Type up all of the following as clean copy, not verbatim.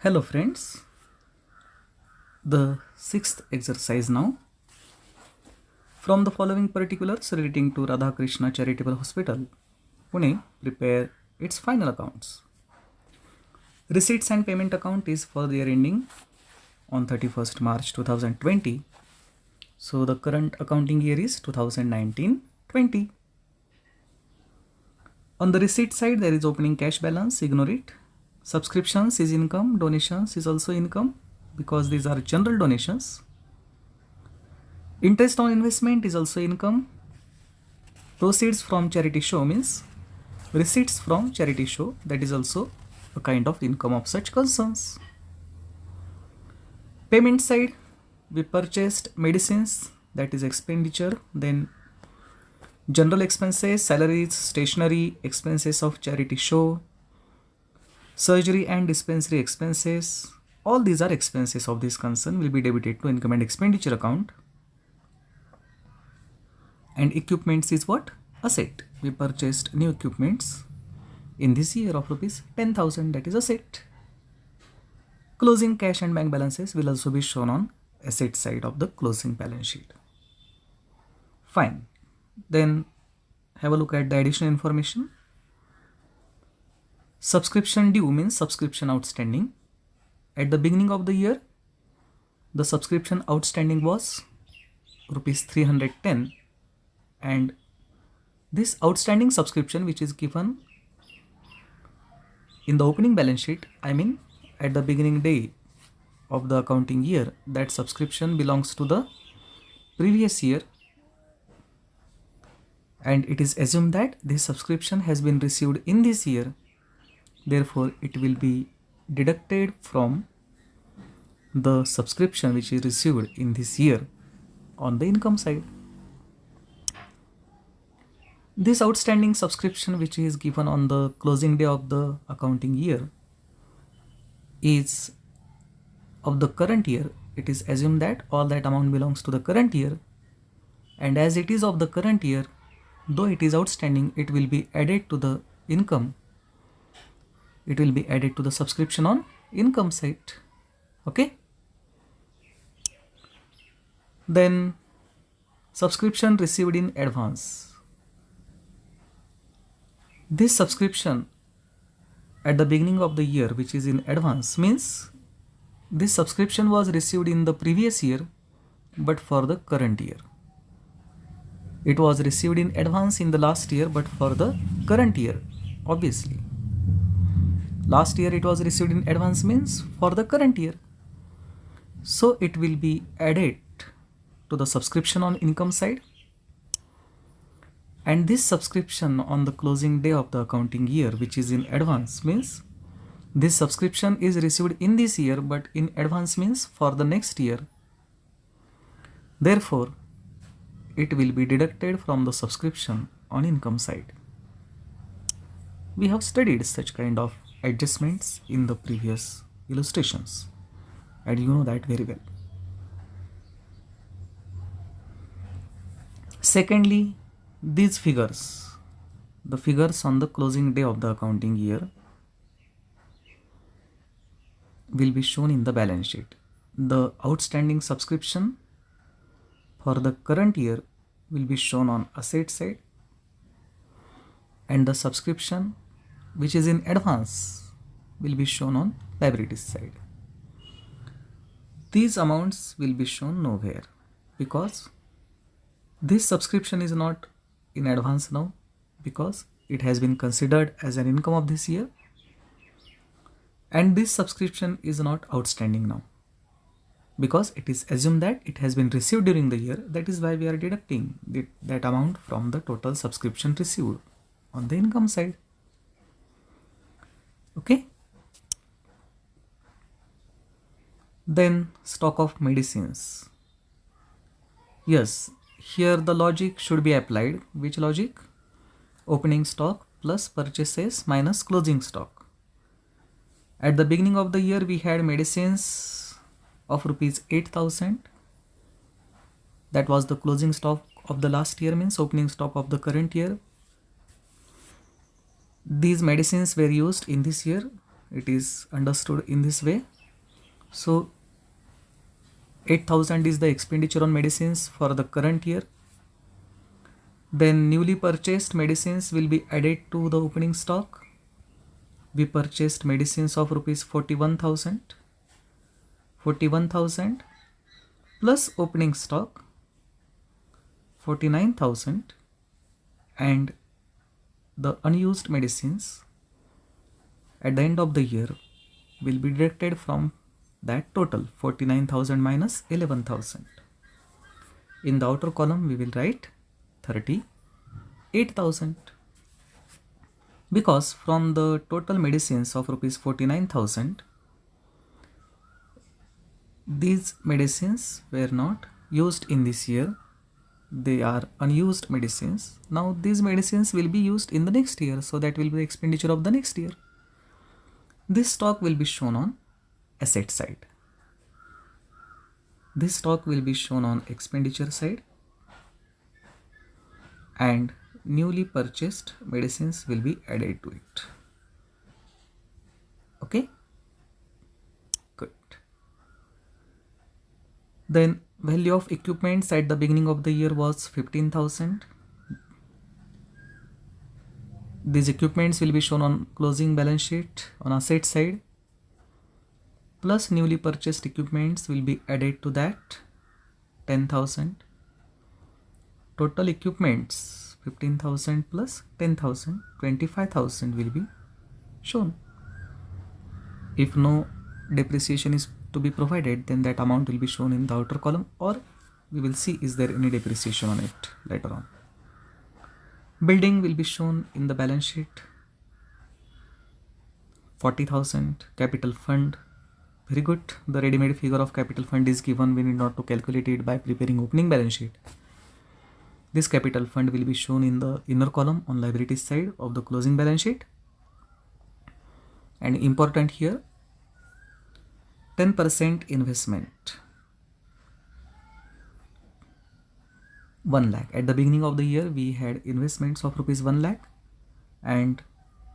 Hello friends, the sixth exercise now. From the following particulars relating to Radha Krishna Charitable Hospital, Pune, prepare its final accounts. Receipts and payment account is for the year ending on 31st March 2020. So the current accounting year is 2019-20. On the receipt side, there is opening cash balance, ignore it. Subscriptions is income, donations is also income because these are general donations. Interest on investment is also income. Proceeds from charity show means receipts from charity show, that is also a kind of income of such concerns. Payment side, we purchased medicines, that is expenditure. Then general expenses, salaries, stationery, expenses of charity show, surgery and dispensary expenses, all these are expenses of this concern will be debited to income and expenditure account. And equipments is what? Asset. We purchased new equipments in this year of rupees 10,000, that is asset. Closing cash and bank balances will also be shown on asset side of the closing balance sheet. Fine. Then have a look at the additional information. Subscription due means subscription outstanding. At the beginning of the year, the subscription outstanding was rupees 310, and this outstanding subscription which is given in the opening balance sheet, I mean at the beginning day of the accounting year, that subscription belongs to the previous year, and it is assumed that this subscription has been received in this year. Therefore, it will be deducted from the subscription which is received in this year on the income side. This outstanding subscription which is given on the closing day of the accounting year is of the current year. It is assumed that all that amount belongs to the current year, and as it is of the current year, though it is outstanding, it will be added to the income. It will be added to the subscription on income side. Okay. Then subscription received in advance. This subscription at the beginning of the year which is in advance means this subscription was received in the previous year but for the current year. It was received in advance in the last year but for the current year, obviously. Last year it was received in advance means for the current year. So it will be added to the subscription on income side. And this subscription on the closing day of the accounting year which is in advance means this subscription is received in this year but in advance means for the next year. Therefore, it will be deducted from the subscription on income side. We have studied such kind of adjustments in the previous illustrations, and you know that very well. Secondly, these figures, the figures on the closing day of the accounting year, will be shown in the balance sheet. The outstanding subscription for the current year will be shown on asset side, and the subscription which is in advance will be shown on liabilities side. These amounts will be shown nowhere because this subscription is not in advance now, because it has been considered as an income of this year, and this subscription is not outstanding now because it is assumed that it has been received during the year. That is why we are deducting that amount from the total subscription received on the income side. Okay. Then stock of medicines. Yes, here the logic should be applied. Which logic? Opening stock plus purchases minus closing stock. At the beginning of the year we had medicines of rupees 8,000. That was the closing stock of the last year, means opening stock of the current year. These medicines were used in this year it is understood in this way. So 8,000 is the expenditure on medicines for the current year. Then newly purchased medicines will be added to the opening stock. We purchased medicines of rupees 41,000. 41,000 plus opening stock 49,000, and the unused medicines at the end of the year will be deducted from that total 49,000 minus 11,000. In the outer column we will write 38,000, because from the total medicines of rupees 49,000, these medicines were not used in this year. They are unused medicines. Now these medicines will be used in the next year, so that will be the expenditure of the next year. This stock will be shown on asset side. This stock will be shown on expenditure side, and newly purchased medicines will be added to it. Okay, good. Then value of equipments at the beginning of the year was 15,000. These equipments will be shown on closing balance sheet on asset side, plus newly purchased equipments will be added to that 10,000. Total equipments 15,000 plus 10,000, 25,000 will be shown. If no depreciation is to be provided, then that amount will be shown in the outer column, or we will see is there any depreciation on it later on. Building will be shown in the balance sheet 40,000. Capital fund, very good. The ready-made figure of capital fund is given. We need not to calculate it by preparing opening balance sheet. This capital fund will be shown in the inner column on liabilities side of the closing balance sheet. And important here, 10% investment, 1 lakh. At the beginning of the year we had investments of rupees 1 lakh, and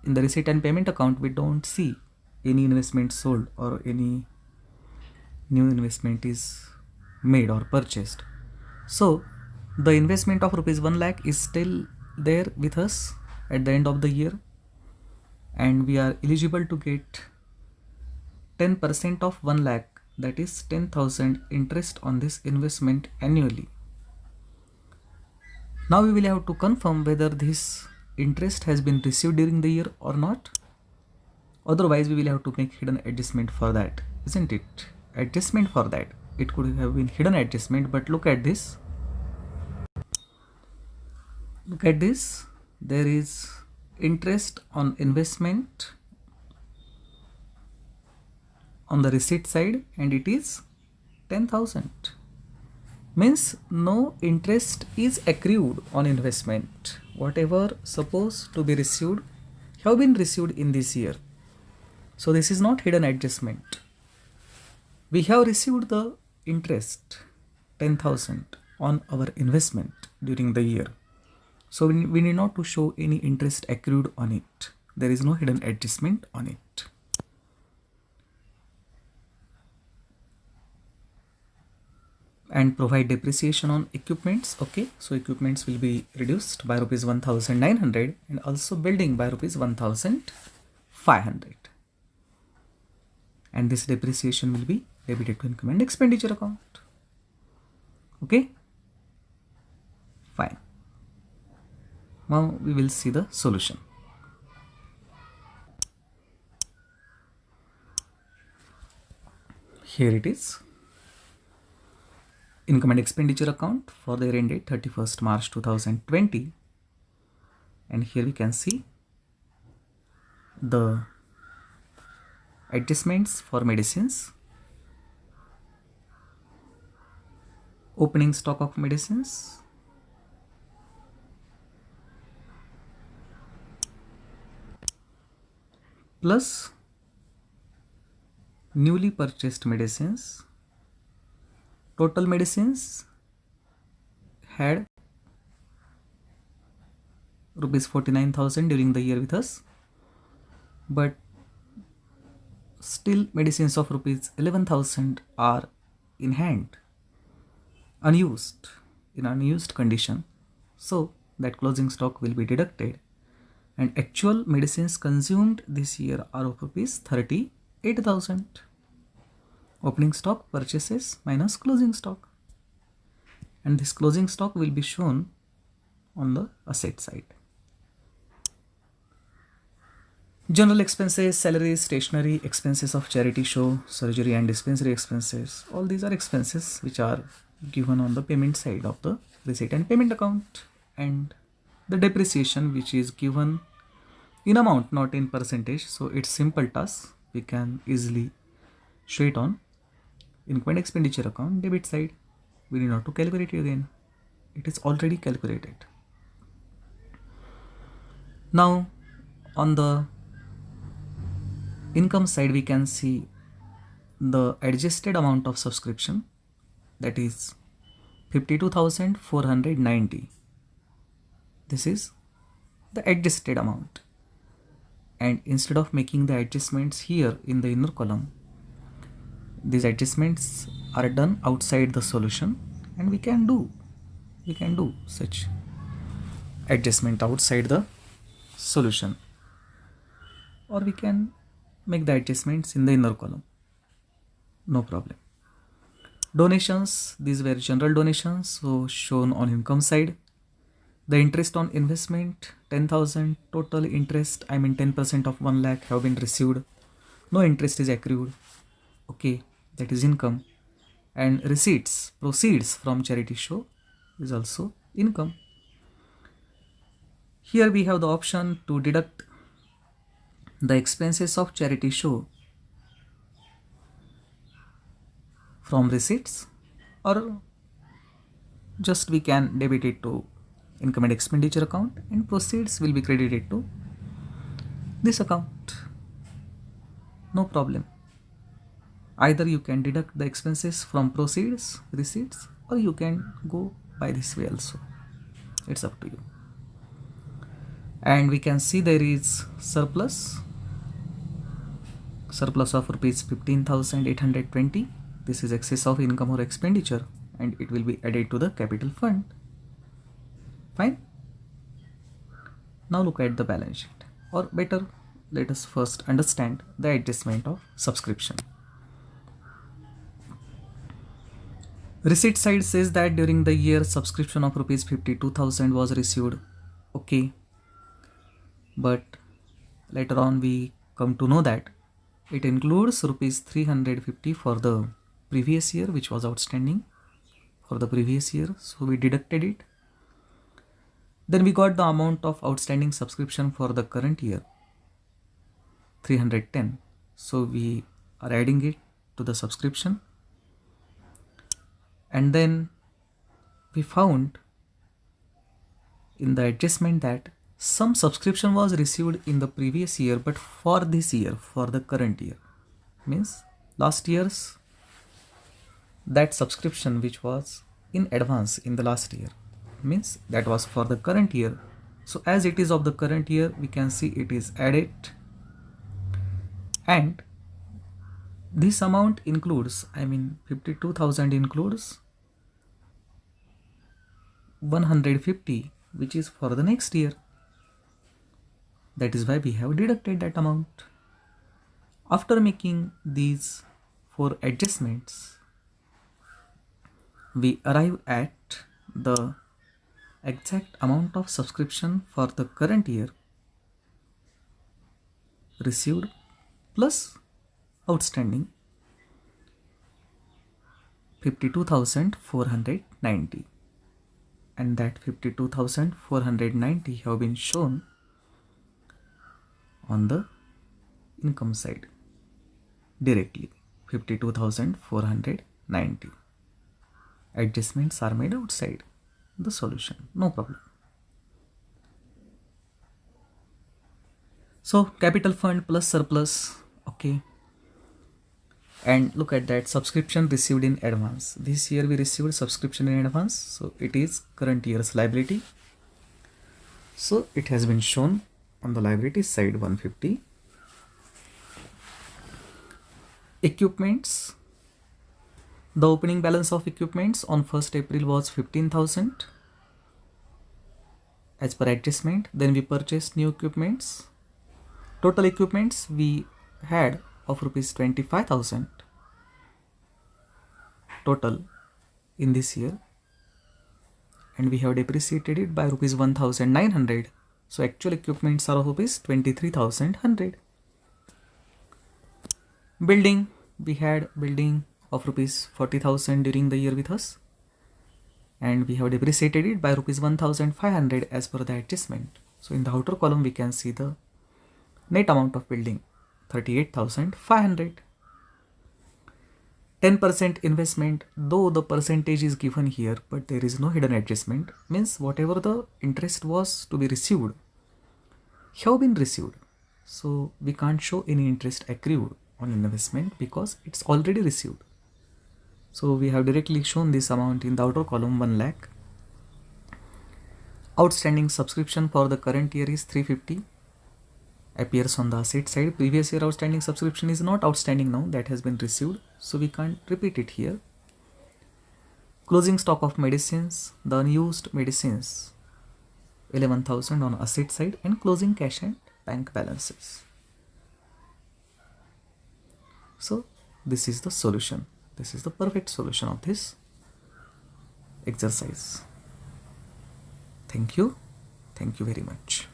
in the receipt and payment account we don't see any investment sold or any new investment is made or purchased. So the investment of rupees 1 lakh is still there with us at the end of the year, and we are eligible to get 10% of 1 lakh, that is 10,000 interest on this investment annually. Now we will have to confirm whether this interest has been received during the year or not. Otherwise we will have to make hidden adjustment for that, isn't it? Adjustment for that. It could have been hidden adjustment, but look at this. Look at this. There is interest on investment on the receipt side, and it is 10,000. Means no interest is accrued on investment. Whatever supposed to be received have been received in this year. So this is not hidden adjustment. We have received the interest 10,000 on our investment during the year. So we need not to show any interest accrued on it. There is no hidden adjustment on it. And provide depreciation on equipments. Okay, so equipments will be reduced by rupees 1,900, and also building by rupees 1,500. And this depreciation will be debited to income and expenditure account. Okay, fine. Now we will see the solution. Here it is. Income and expenditure account for the year ended 31st March 2020. And here we can see the adjustments for medicines, opening stock of medicines, plus newly purchased medicines. Total medicines had rupees 49,000 during the year with us, but still medicines of rupees 11,000 are in hand, unused, in unused condition. So that closing stock will be deducted, and actual medicines consumed this year are of rupees 38,000. Opening stock purchases minus closing stock, and this closing stock will be shown on the asset side. General expenses, salaries, stationery, expenses of charity show, surgery and dispensary expenses. All these are expenses which are given on the payment side of the receipt and payment account. And the depreciation which is given in amount, not in percentage. So it's simple task. We can easily show it on income and expenditure account, debit side. We need not to calculate it again. It is already calculated. Now on the income side, we can see the adjusted amount of subscription, that is 52,490. This is the adjusted amount, and instead of making the adjustments here in the inner column, these adjustments are done outside the solution, and we can do such adjustment outside the solution, or we can make the adjustments in the inner column, no problem. Donations, these were general donations, so shown on income side. The interest on investment 10,000, total interest, 10% of 1 lakh have been received, no interest is accrued, okay, that is income. And receipts, proceeds from charity show is also income. Here we have the option to deduct the expenses of charity show from receipts, or just we can debit it to income and expenditure account, and proceeds will be credited to this account, no problem. Either you can deduct the expenses from proceeds, receipts, or you can go by this way also, it's up to you. And we can see there is surplus of rupees 15,820. This is excess of income or expenditure, and it will be added to the capital fund. Fine. Now look at the balance sheet, or better, let us first understand the adjustment of subscription. Receipt side says that during the year subscription of rupees 52,000 was received, okay, but later on we come to know that it includes rupees 350 for the previous year, which was outstanding for the previous year, so we deducted it. Then we got the amount of outstanding subscription for the current year, 310, so we are adding it to the subscription. And then we found in the adjustment that some subscription was received in the previous year, but for this year, for the current year, means last year's that subscription which was in advance in the last year, means that was for the current year. So as it is of the current year, we can see it is added, and this amount includes, 52,000 includes 150, which is for the next year. That is why we have deducted that amount. After making these 4 adjustments, we arrive at the exact amount of subscription for the current year received plus outstanding, 52,490, and that 52,490 have been shown on the income side directly, 52,490. Adjustments are made outside the solution, no problem. So capital fund plus surplus, okay, and look at that, subscription received in advance. This year we received subscription in advance, so it is current year's liability, so it has been shown on the liability side 150. Equipments. The opening balance of equipments on 1st April was 15,000 as per adjustment. Then we purchased new equipments. Total equipments we had of rupees 25,000 total in this year, and we have depreciated it by rupees 1,900. So actual equipments are of rupees 23,100. Building, we had building of rupees 40,000 during the year with us, and we have depreciated it by rupees 1,500 as per the adjustment. So in the outer column we can see the net amount of building 38,500. 10% investment, though the percentage is given here but there is no hidden adjustment, means whatever the interest was to be received have been received. So we can't show any interest accrued on investment because it's already received. So we have directly shown this amount in the outer column, 1 lakh. Outstanding subscription for the current year is 350. Appears on the asset side. Previous year outstanding subscription is not outstanding now, that has been received, so we can't repeat it here. Closing stock of medicines, the unused medicines 11,000 on asset side, and closing cash and bank balances. So this is the solution. This is the perfect solution of this exercise. Thank you very much.